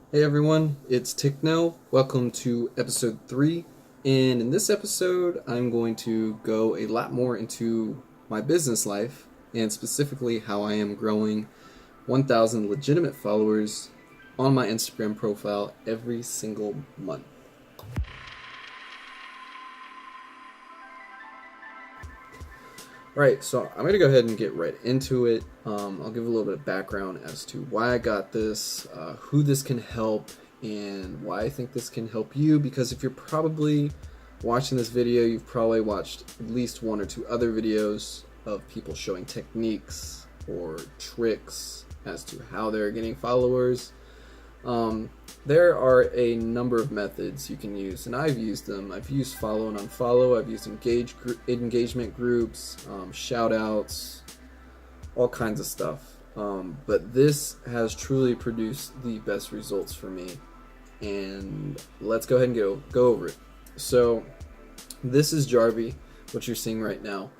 Hey everyone, it's Tickno. Welcome to episode 3. And in this episode, I'm going to go a lot more into my business life and specifically how I am growing 1,000 legitimate followers on my Instagram profile every single month. Right, so I'm going to go ahead and get right into it. I'll give a little bit of background as to why I got this, who this can help, and why I think this can help you. Because if you're probably watching this video, you've probably watched at least one or two other videos of people showing techniques or tricks as to how they're getting followers. There are a number of methods you can use, and I've used them. I've used follow and unfollow. I've used engagement groups, shout outs, all kinds of stuff. But this has truly produced the best results for me. And let's go ahead and go over it. So this is Jarvee, what you're seeing right now.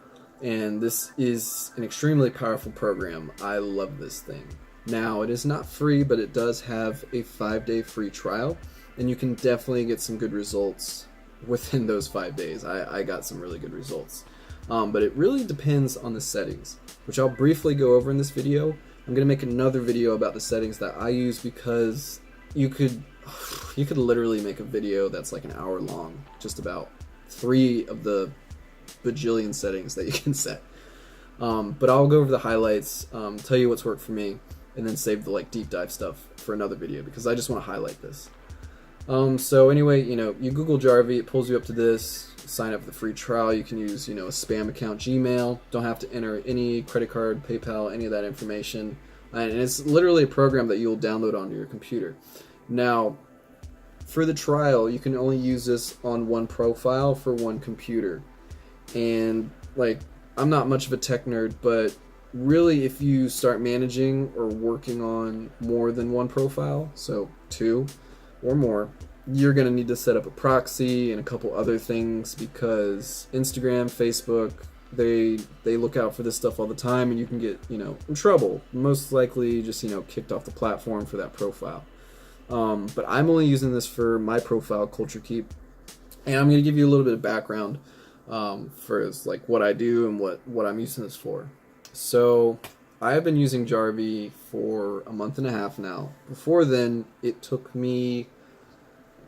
And this is an extremely powerful program. I love this thing. Now, it is not free, but it does have a 5-day free trial, and you can definitely get some good results within those 5 days. I got some really good results. But it really depends on the settings, which I'll briefly go over in this video. I'm going to make another video about the settings that I use because you could literally make a video that's like an hour long, just about 3 of the bajillion settings that you can set. But I'll go over the highlights, tell you what's worked for me, and then save the deep dive stuff for another video because I just want to highlight this. So anyway, you Google Jarvee, it pulls you up to this. Sign up for the free trial. You can use, a spam account, Gmail. Don't have to enter any credit card, PayPal, any of that information. And it's literally a program that you'll download onto your computer. Now, for the trial, you can only use this on one profile for one computer. And I'm not much of a tech nerd, but really if you start managing or working on more than one profile, so 2 or more, you're going to need to set up a proxy and a couple other things because Instagram, Facebook, they look out for this stuff all the time, and you can get, in trouble. Most likely just, kicked off the platform for that profile. But I'm only using this for my profile, Culture Keep, and I'm going to give you a little bit of background for what I do and what I'm using this for. So I have been using Jarvee for a month and a half now. Before then, it took me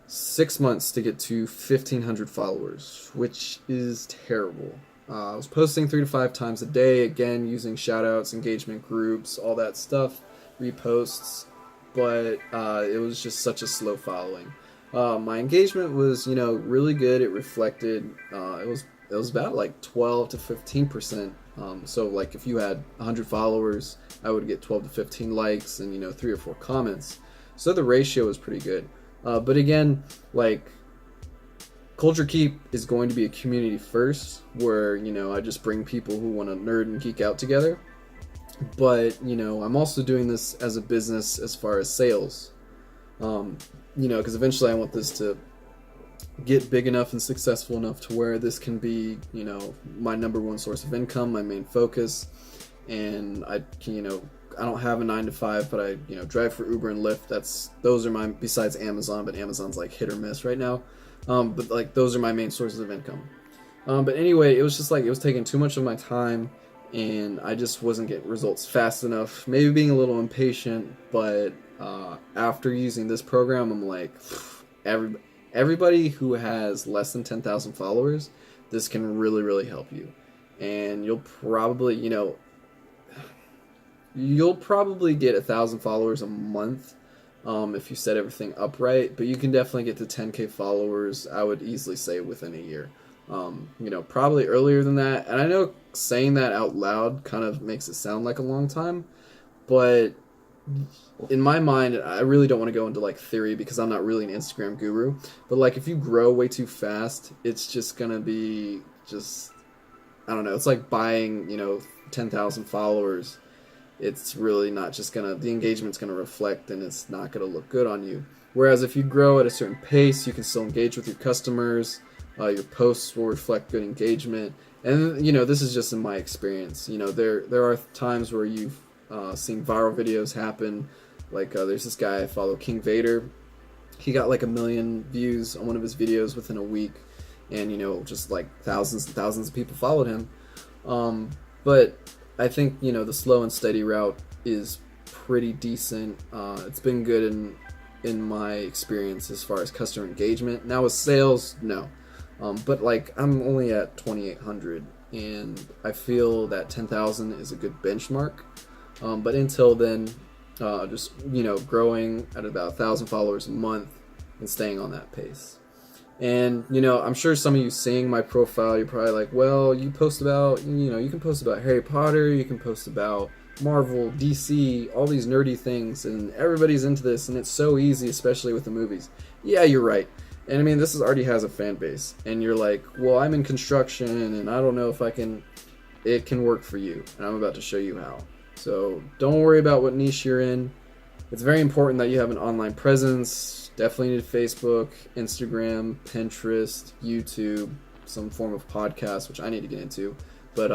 6 months to get to 1,500 followers, which is terrible. I was posting 3 to 5 times a day, again, using shoutouts, engagement groups, all that stuff, reposts, but it was just such a slow following. My engagement was, really good. It reflected, it was about 12 to 15%. So if you had 100 followers, I would get 12 to 15 likes and 3 or 4 comments. So the ratio was pretty good. But again, Culture Keep is going to be a community first, where I just bring people who want to nerd and geek out together. But I'm also doing this as a business as far as sales. Because eventually I want this to get big enough and successful enough to where this can be, my number one source of income, my main focus. And I can, I don't have a 9 to 5, but I, drive for Uber and Lyft. Those are my, besides Amazon, but Amazon's hit or miss right now. But those are my main sources of income. But anyway, it was just it was taking too much of my time, and I just wasn't getting results fast enough. Maybe being a little impatient, but after using this program, I'm everybody who has less than 10,000 followers, this can really, really help you. And you'll probably, get 1,000 followers a month if you set everything up right. But you can definitely get to 10K followers, I would easily say, within a year. Probably earlier than that. And I know saying that out loud kind of makes it sound like a long time, but in my mind, I really don't want to go into theory because I'm not really an Instagram guru. But if you grow way too fast, it's just gonna be I don't know. It's like buying 10,000 followers. It's really not just the engagement's gonna reflect, and it's not gonna look good on you. Whereas if you grow at a certain pace, you can still engage with your customers. Your posts will reflect good engagement, and this is just in my experience. There are times where you've seen viral videos happen Like there's this guy I follow, King Vader. He got like 1 million views on one of his videos within a week, and just like thousands and thousands of people followed him. But I think the slow and steady route is pretty decent. It's been good in my experience as far as customer engagement. Now with sales, no. But like I'm only at 2,800, and I feel that 10,000 is a good benchmark. But until then, just growing at about 1,000 followers a month and staying on that pace. And I'm sure some of you seeing my profile, you're probably like, well, you post about you can post about Harry Potter, you can post about Marvel, DC, all these nerdy things, and everybody's into this, and it's so easy, especially with the movies. Yeah, you're right. And I mean, this already has a fan base, and you're like, well, I'm in construction, and I don't know if it can work for you, and I'm about to show you how. So don't worry about what niche you're in. It's very important that you have an online presence. Definitely need Facebook, Instagram, Pinterest, YouTube, some form of podcast, which I need to get into, but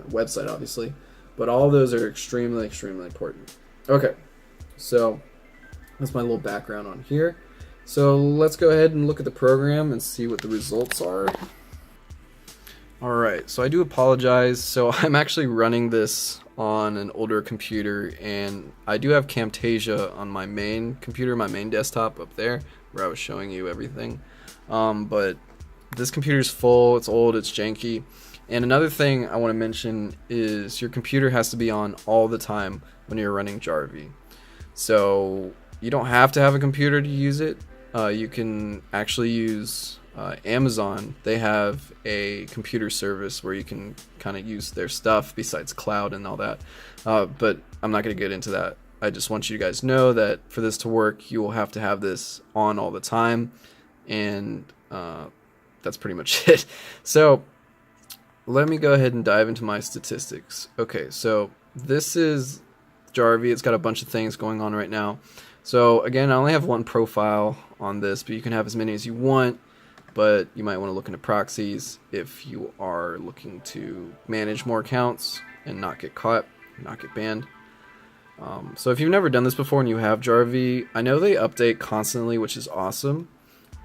website, obviously. But all those are extremely, extremely important. Okay, so that's my little background on here. So let's go ahead and look at the program and see what the results are. Alright, so I do apologize. So I'm actually running this on an older computer, and I do have Camtasia on my main computer, my main desktop up there, where I was showing you everything. But this computer's full, it's old, it's janky. And another thing I want to mention is your computer has to be on all the time when you're running Jarvee. So you don't have to have a computer to use it. You can actually use Amazon. They have a computer service where you can kind of use their stuff besides cloud and all that. But I'm not going to get into that. I just want you guys to know that for this to work, you will have to have this on all the time. And that's pretty much it. So let me go ahead and dive into my statistics. Okay, so this is Jarvee. It's got a bunch of things going on right now. So again, I only have one profile on this, but you can have as many as you want. But you might want to look into proxies if you are looking to manage more accounts and not get caught, not get banned. So if you've never done this before and you have Jarvee, I know they update constantly, which is awesome.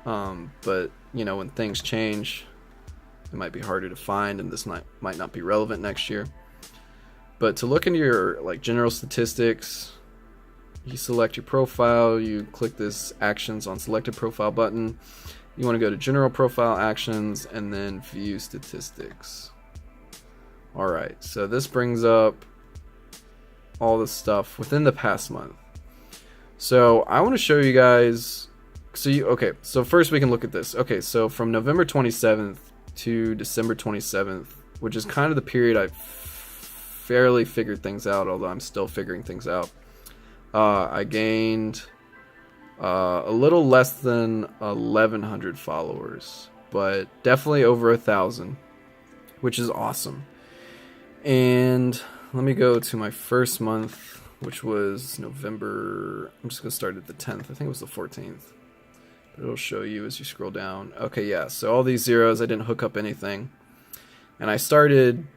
But when things change, it might be harder to find, and this might not be relevant next year. But to look into your general statistics, you select your profile, you click this actions on selected profile button. You want to go to general profile actions and then view statistics. Alright, so this brings up all the stuff within the past month. So I want to show you guys. So first we can look at this. Okay, so from November 27th to December 27th, which is kind of the period I fairly figured things out, although I'm still figuring things out. I gained a little less than 1,100 followers, but definitely over 1,000, which is awesome. And let me go to my first month, which was November. I'm just going to start at the 10th. I think it was the 14th. But it'll show you as you scroll down. Okay, yeah, so all these zeros, I didn't hook up anything. And I started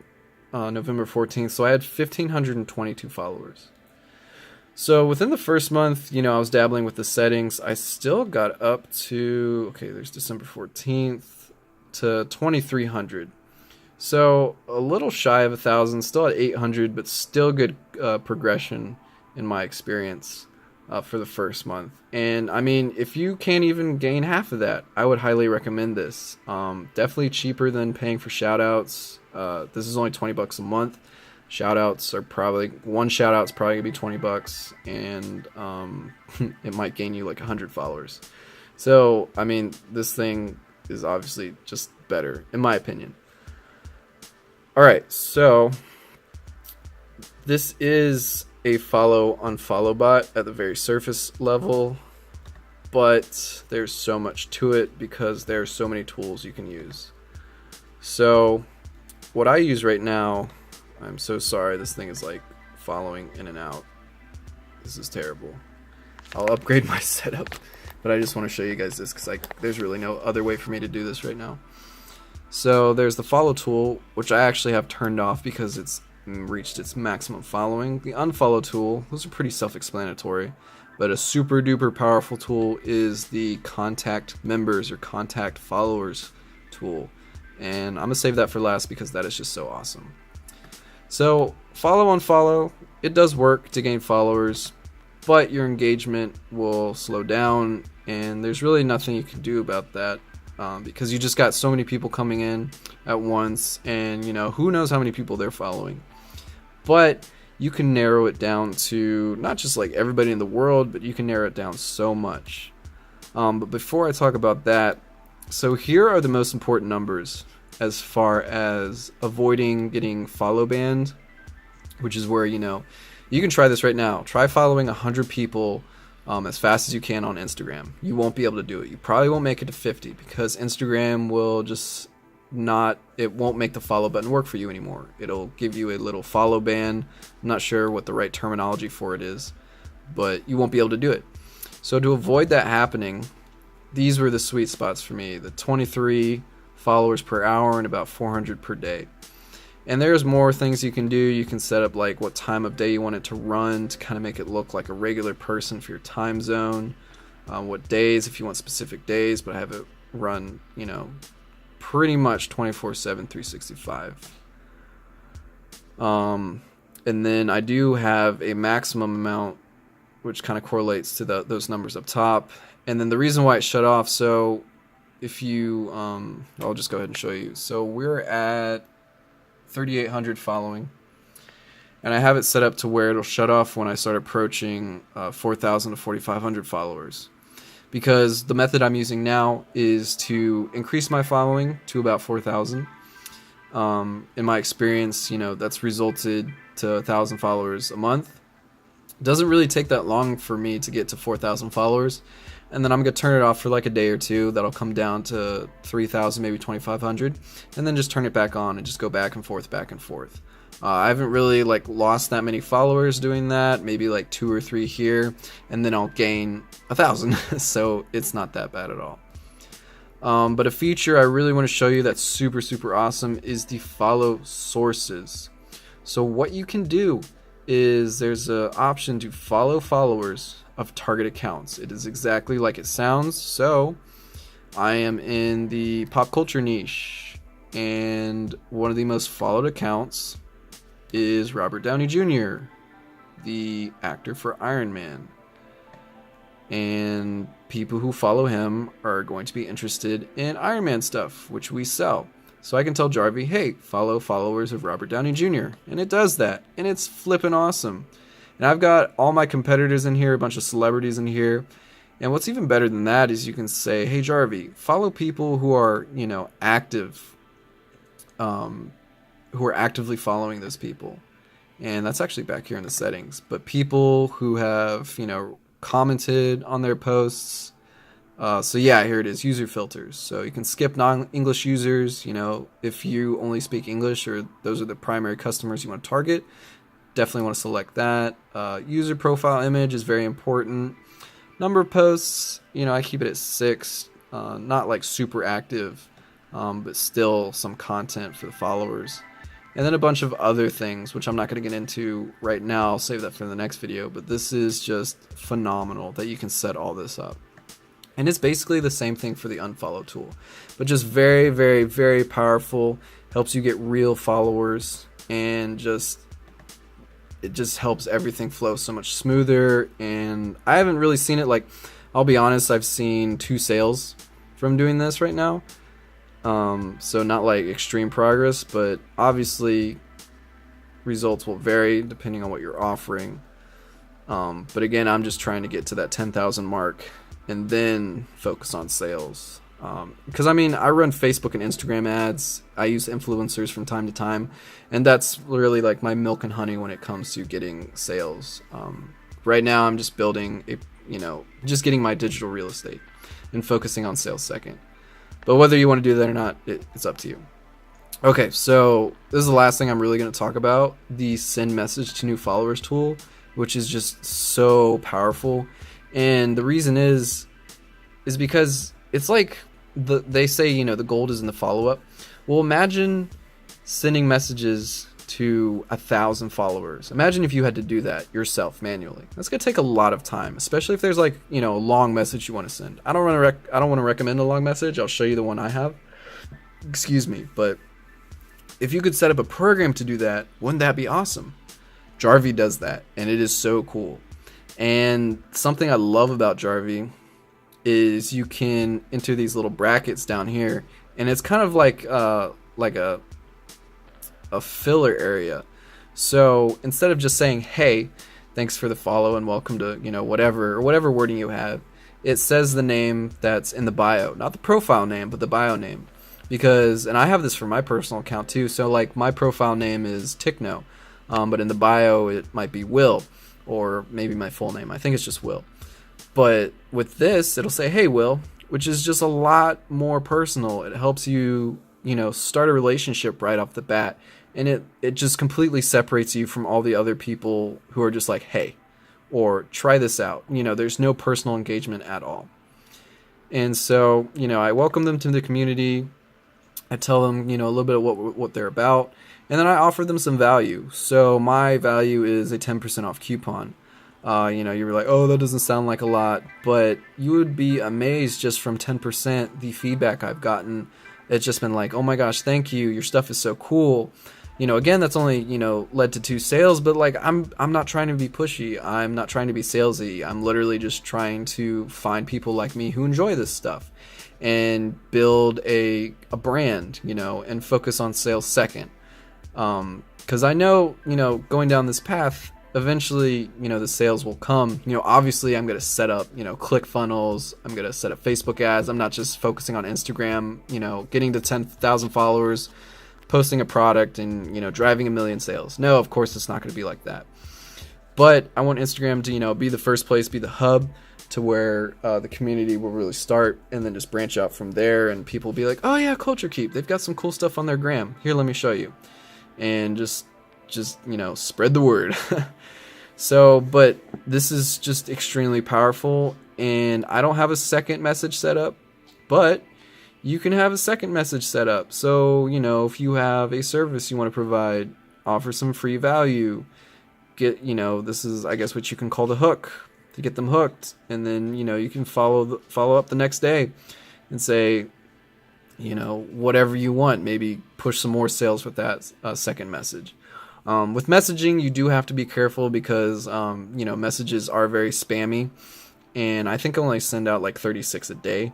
November 14th, so I had 1,522 followers. So within the first month, I was dabbling with the settings. I still got up to, okay, there's December 14th, to 2,300. So a little shy of 1,000, still at 800, but still good progression in my experience for the first month. And I mean, if you can't even gain half of that, I would highly recommend this. Definitely cheaper than paying for shoutouts. This is only $20 a month. Shoutouts are one shoutout's probably gonna be $20, and it might gain you like 100 followers. So I mean, this thing is obviously just better in my opinion. All right, so this is a follow-unfollow bot at the very surface level, but there's so much to it because there are so many tools you can use. So what I use right now, I'm so sorry, this thing is like following in and out. This is terrible. I'll upgrade my setup, but I just want to show you guys this because there's really no other way for me to do this right now. So there's the follow tool, which I actually have turned off because it's reached its maximum following. The unfollow tool, those are pretty self-explanatory, but a super duper powerful tool is the contact members or contact followers tool, and I'm gonna save that for last because that is just so awesome. So follow unfollow, it does work to gain followers, but your engagement will slow down, and there's really nothing you can do about that. Because you just got so many people coming in at once, and who knows how many people they're following. But you can narrow it down to not just like everybody in the world, but you can narrow it down so much. But before I talk about that, so here are the most important numbers as far as avoiding getting follow banned, which is where you can try this right now. Try following 100 people as fast as you can on Instagram. You won't be able to do it. You probably won't make it to 50 because Instagram will just it won't make the follow button work for you anymore. It'll give you a little follow ban. I'm not sure what the right terminology for it is, but you won't be able to do it. So to avoid that happening, these were the sweet spots for me. The 23 followers per hour and about 400 per day. And there's more things you can do. You can set up like what time of day you want it to run to kind of make it look like a regular person for your time zone. What days, if you want specific days, but I have it run, pretty much 24/7, 365. And then I do have a maximum amount, which kind of correlates to those numbers up top. And then the reason why it shut off, so if you, I'll just go ahead and show you. So we're at 3,800 following, and I have it set up to where it'll shut off when I start approaching 4,000 to 4,500 followers, because the method I'm using now is to increase my following to about 4,000. In my experience, that's resulted to 1,000 followers a month. It doesn't really take that long for me to get to 4,000 followers, and then I'm going to turn it off for like a day or two. That'll come down to 3,000, maybe 2,500, and then just turn it back on and just go back and forth, back and forth. I haven't really lost that many followers doing that, maybe like 2 or 3 here, and then I'll gain 1,000, so it's not that bad at all. But a feature I really want to show you that's super, super awesome is the follow sources. So what you can do is there's an option to follow followers of target accounts. It is exactly like it sounds. So I am in the pop culture niche, and one of the most followed accounts is Robert Downey Jr., the actor for Iron Man. And people who follow him are going to be interested in Iron Man stuff, which we sell. So I can tell Jarvee, hey, follow followers of Robert Downey Jr. And it does that, and it's flippin' awesome. And I've got all my competitors in here, a bunch of celebrities in here. And what's even better than that is you can say, hey, Jarvee, follow people who are, active, who are actively following those people. And that's actually back here in the settings. But people who have, commented on their posts. So yeah, here it is, user filters. So you can skip non-English users, if you only speak English or those are the primary customers you want to target. Definitely want to select that. User profile image is very important. Number of posts, I keep it at 6. Not like super active, but still some content for the followers. And then a bunch of other things, which I'm not going to get into right now. I'll save that for the next video. But this is just phenomenal that you can set all this up. And it's basically the same thing for the unfollow tool, but just very, very, very powerful. Helps you get real followers, and it just helps everything flow so much smoother. And I haven't really seen it, I'll be honest, I've seen 2 sales from doing this right now. So not like extreme progress, but obviously results will vary depending on what you're offering. But again, I'm just trying to get to that 10,000 mark and then focus on sales. Because I run Facebook and Instagram ads. I use influencers from time to time, and that's really like my milk and honey when it comes to getting sales. Right now I'm just building just getting my digital real estate and focusing on sales second. But whether you want to do that or not, it's up to you. Okay, so this is the last thing I'm really going to talk about, the send message to new followers tool, which is just so powerful. And the reason is because it's like they say, the gold is in the follow-up. Well, imagine sending messages to 1,000 followers. Imagine if you had to do that yourself manually. That's gonna take a lot of time, especially if there's like, you know, a long message you want to send. I don't want to recommend a long message. I'll show you the one I have. Excuse me, but if you could set up a program to do that, wouldn't that be awesome? Jarvee does that, and it is so cool. And something I love about Jarvee is you can enter these little brackets down here, and it's kind of like a filler area. So instead of just saying, hey, thanks for the follow and welcome to, you know, whatever wording you have, it says the name that's in the bio, not the profile name, but the bio name. Because, and I have this for my personal account too, so like my profile name is Tickno, but in the bio it might be Will, or maybe my full name. I think it's just Will. But with this, it'll say, hey Will, which is just a lot more personal. It helps you, you know, start a relationship right off the bat. And it just completely separates you from all the other people who are just like, hey, or try this out. You know, there's no personal engagement at all. And so, you know, I welcome them to the community. I tell them, you know, a little bit of what they're about. And then I offer them some value. So my value is a 10% off coupon. You know, you're like, oh, that doesn't sound like a lot. But you would be amazed just from 10% the feedback I've gotten. It's just been like, oh my gosh, thank you. Your stuff is so cool. You know, again, that's only, you know, led to 2 sales, but like I'm not trying to be pushy. I'm not trying to be salesy. I'm literally just trying to find people like me who enjoy this stuff and build a brand, you know, and focus on sales second. Because I know, you know, going down this path, eventually, you know, the sales will come. You know, obviously I'm going to set up, you know, ClickFunnels. I'm going to set up Facebook ads. I'm not just focusing on Instagram, you know, getting to 10,000 followers, posting a product and, you know, driving 1 million sales. No, of course it's not going to be like that. But I want Instagram to, you know, be the first place, be the hub to where the community will really start, and then just branch out from there, and people will be like, oh yeah, Culture Keep, they've got some cool stuff on their gram. Here, let me show you. And just you know, spread the word. So, but this is just extremely powerful, and I don't have a second message set up, but you can have a second message set up. So, you know, if you have a service you want to provide, offer some free value, get, you know, this is, I guess, what you can call the hook, to get them hooked. And then, you know, you can follow up the next day and say, you know, whatever you want, maybe push some more sales with that second message. With messaging, you do have to be careful because, you know, messages are very spammy, and I think I only send out like 36 a day,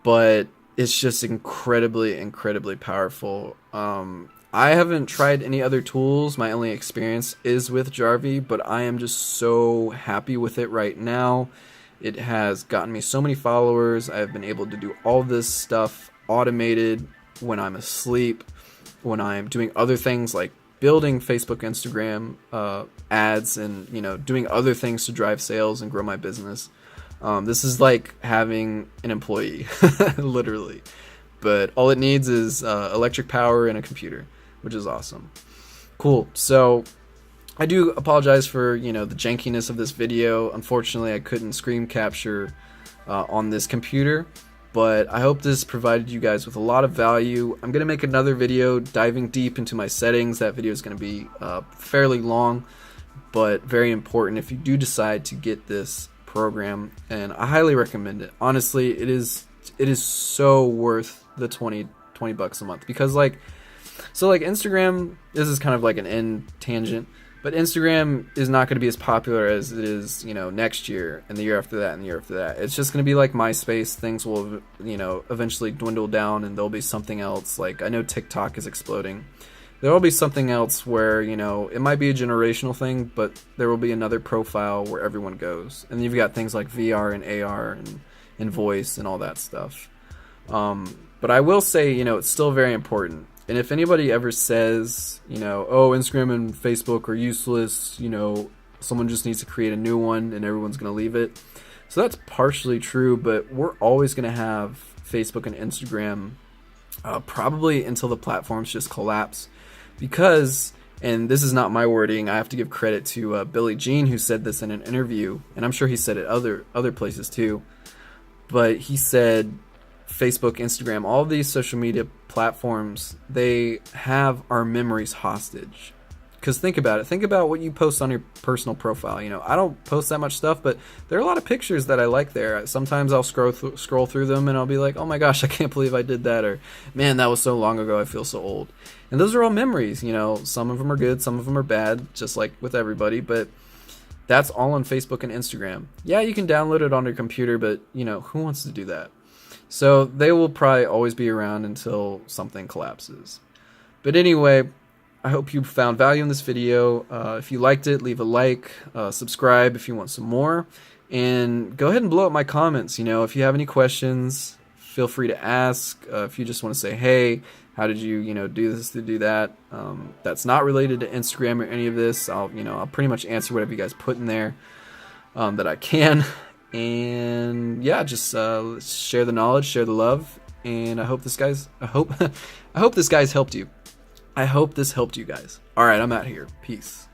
but it's just incredibly powerful. I haven't tried any other tools. My only experience is with Jarvee, but I am just so happy with it right now. It has gotten me so many followers. I've been able to do all this stuff automated when I'm asleep, when I'm doing other things like building Facebook, Instagram ads, and, you know, doing other things to drive sales and grow my business. This is like having an employee, literally. But all it needs is electric power and a computer, which is awesome. Cool. So I do apologize for, you know, the jankiness of this video. Unfortunately, I couldn't screen capture on this computer, but I hope this provided you guys with a lot of value. I'm going to make another video diving deep into my settings. That video is going to be fairly long, but very important if you do decide to get this program, and I highly recommend it. Honestly, it is so worth the 20 bucks a month, because like Instagram, this is kind of like an end tangent, but Instagram is not going to be as popular as it is, you know, next year and the year after that and the year after that. It's just going to be like MySpace. Things will, you know, eventually dwindle down, and there'll be something else. Like, I know TikTok is exploding. There will be something else where, you know, it might be a generational thing, but there will be another profile where everyone goes. And you've got things like VR and AR and voice and all that stuff. But I will say, you know, it's still very important. And if anybody ever says, you know, oh, Instagram and Facebook are useless, you know, someone just needs to create a new one and everyone's going to leave it. So that's partially true, but we're always going to have Facebook and Instagram probably until the platforms just collapse. Because, and this is not my wording, I have to give credit to Billy Jean, who said this in an interview, and I'm sure he said it other places too. But he said Facebook, Instagram, all of these social media platforms, they have our memories hostage. Because think about it. Think about what you post on your personal profile. You know, I don't post that much stuff, but there are a lot of pictures that I like there. Sometimes I'll scroll through them and I'll be like, oh my gosh, I can't believe I did that. Or, man, that was so long ago, I feel so old. And those are all memories. You know, some of them are good, some of them are bad, just like with everybody. But that's all on Facebook and Instagram. Yeah, you can download it on your computer, but, you know, who wants to do that? So they will probably always be around until something collapses. But anyway, I hope you found value in this video. If you liked it, leave a like, subscribe if you want some more, and go ahead and blow up my comments. You know, if you have any questions, feel free to ask. If you just want to say, hey, how did you, do this to do that? That's not related to Instagram or any of this. I'll pretty much answer whatever you guys put in there that I can. And yeah, just share the knowledge, share the love, and I hope this guy's helped you. I hope this helped you guys. All right, I'm out here. Peace.